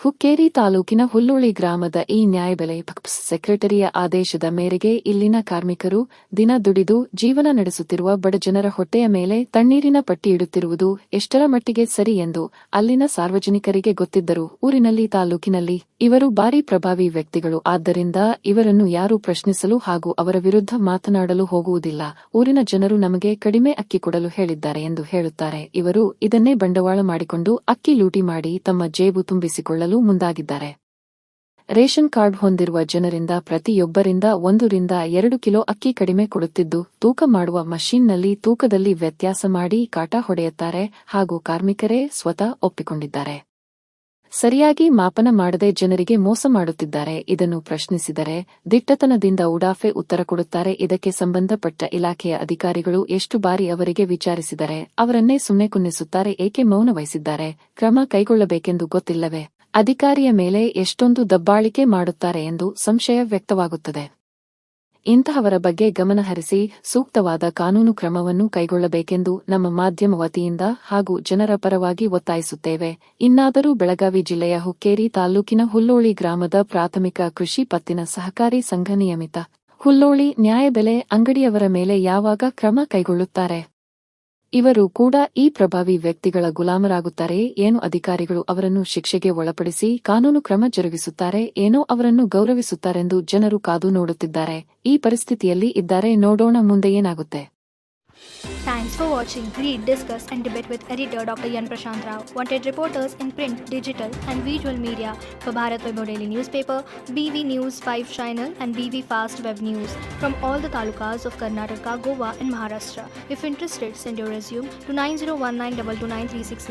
ಹುಕ್ಕೇರಿ ತಾಲೂಕಿನ ಹುಲ್ಲೋಳಿ ಗ್ರಾಮದ ಈ ನ್ಯಾಯಬೆಲೆ ಸೆಕ್ರೆಟರಿಯ ಆದೇಶದ ಮೇರೆಗೆ ಇಲ್ಲಿನ ಕಾರ್ಮಿಕರು ದಿನ ದುಡಿದು ಜೀವನ ನಡೆಸುತ್ತಿರುವ ಬಡಜನರ ಹೊಟ್ಟೆಯ ಮೇಲೆ ತಣ್ಣೀರಿನ ಪಟ್ಟಿ ಇಡುತ್ತಿರುವುದು ಎಷ್ಟರ ಮಟ್ಟಿಗೆ ಸರಿ ಎಂದು ಅಲ್ಲಿನ ಸಾರ್ವಜನಿಕರಿಗೆ ಗೊತ್ತಿದ್ದರೂ ಊರಿನಲ್ಲಿ ತಾಲೂಕಿನಲ್ಲಿ ಇವರು ಭಾರಿ ಪ್ರಭಾವಿ ವ್ಯಕ್ತಿಗಳು. ಆದ್ದರಿಂದ ಇವರನ್ನು ಯಾರೂ ಪ್ರಶ್ನಿಸಲು ಹಾಗೂ ಅವರ ವಿರುದ್ಧ ಮಾತನಾಡಲು ಹೋಗುವುದಿಲ್ಲ. ಊರಿನ ಜನರು ನಮಗೆ ಕಡಿಮೆ ಅಕ್ಕಿ ಕೊಡಲು ಹೇಳಿದ್ದಾರೆ ಎಂದು ಹೇಳುತ್ತಾರೆ. ಇವರು ಇದನ್ನೇ ಬಂಡವಾಳ ಮಾಡಿಕೊಂಡು ಅಕ್ಕಿ ಲೂಟಿ ಮಾಡಿ ತಮ್ಮ ಜೇಬು ತುಂಬಿಸಿಕೊಳ್ಳಲು ಮುಂದಾಗಿದ್ದಾರೆ. ರೇಷನ್ ಕಾರ್ಡ್ ಹೊಂದಿರುವ ಜನರಿಂದ ಪ್ರತಿಯೊಬ್ಬರಿಂದ 1 ರಿಂದ 2 ಕಿಲೋ ಅಕ್ಕಿ ಕಡಿಮೆ ಕೊಡುತ್ತಿದ್ದು, ತೂಕ ಮಾಡುವ ಮಷೀನ್ನಲ್ಲಿ ತೂಕದಲ್ಲಿ ವ್ಯತ್ಯಾಸ ಮಾಡಿ ಕಾಟ ಹೊಡೆಯುತ್ತಾರೆ ಹಾಗೂ ಕಾರ್ಮಿಕರೇ ಸ್ವತಃ ಒಪ್ಪಿಕೊಂಡಿದ್ದಾರೆ. ಸರಿಯಾಗಿ ಮಾಪನ ಮಾಡದೆ ಜನರಿಗೆ ಮೋಸ ಮಾಡುತ್ತಿದ್ದಾರೆ. ಇದನ್ನು ಪ್ರಶ್ನಿಸಿದರೆ ದಿಟ್ಟತನದಿಂದ ಉಡಾಫೆ ಉತ್ತರ ಕೊಡುತ್ತಾರೆ. ಇದಕ್ಕೆ ಸಂಬಂಧಪಟ್ಟ ಇಲಾಖೆಯ ಅಧಿಕಾರಿಗಳು ಎಷ್ಟು ಬಾರಿ ಅವರಿಗೆ ವಿಚಾರಿಸಿದರೆ ಅವರನ್ನೇ ಸುಮ್ಮನೆ ಕುನ್ನಿಸುತ್ತಾರೆ. ಏಕೆ ಮೌನ ವಹಿಸಿದ್ದಾರೆ? ಕ್ರಮ ಕೈಗೊಳ್ಳಬೇಕೆಂದು ಗೊತ್ತಿಲ್ಲವೇ? ಅಧಿಕಾರಿಯ ಮೇಲೆ ಎಷ್ಟೊಂದು ದಬ್ಬಾಳಿಕೆ ಮಾಡುತ್ತಾರೆ ಎಂದು ಸಂಶಯ ವ್ಯಕ್ತವಾಗುತ್ತದೆ. ಇಂತಹವರ ಬಗ್ಗೆ ಗಮನಹರಿಸಿ ಸೂಕ್ತವಾದ ಕಾನೂನು ಕ್ರಮವನ್ನು ಕೈಗೊಳ್ಳಬೇಕೆಂದು ನಮ್ಮ ಮಾಧ್ಯಮ ವತಿಯಿಂದ ಹಾಗೂ ಜನರ ಪರವಾಗಿ ಒತ್ತಾಯಿಸುತ್ತೇವೆ. ಇನ್ನಾದರೂ ಬೆಳಗಾವಿ ಜಿಲ್ಲೆಯ ಹುಕ್ಕೇರಿ ತಾಲೂಕಿನ ಹುಲ್ಲೋಳಿ ಗ್ರಾಮದ ಪ್ರಾಥಮಿಕ ಕೃಷಿ ಪತ್ತಿನ ಸಹಕಾರಿ ಸಂಘ ನಿಯಮಿತ ಹುಲ್ಲೋಳಿ ನ್ಯಾಯಬೆಲೆ ಅಂಗಡಿಯವರ ಮೇಲೆ ಯಾವಾಗ ಕ್ರಮ ಕೈಗೊಳ್ಳುತ್ತಾರೆ? ಇವರು ಕೂಡ ಈ ಪ್ರಭಾವಿ ವ್ಯಕ್ತಿಗಳ ಗುಲಾಮರಾಗುತ್ತಾರೆಯೇ? ಏನು ಅಧಿಕಾರಿಗಳು ಅವರನ್ನು ಶಿಕ್ಷೆಗೆ ಒಳಪಡಿಸಿ ಕಾನೂನು ಕ್ರಮ ಜರುಗಿಸುತ್ತಾರೆ, ಏನೋ ಅವರನ್ನು ಗೌರವಿಸುತ್ತಾರೆಂದು ಜನರು ಕಾದು ನೋಡುತ್ತಿದ್ದಾರೆ. ಈ ಪರಿಸ್ಥಿತಿಯಲ್ಲಿ ಇದ್ದಾರೆ. ನೋಡೋಣ ಮುಂದೆ ಏನಾಗುತ್ತೆ. Thanks for watching. Read, discuss and debate with editor Dr. Yan Prashant Rao. Wanted reporters in print, digital and visual media for Bharat Vaibhav Daily Newspaper, BV News 5 Channel and BV Fast Web News from all the talukas of Karnataka, Goa and Maharashtra. If interested, send your resume to 9019229369.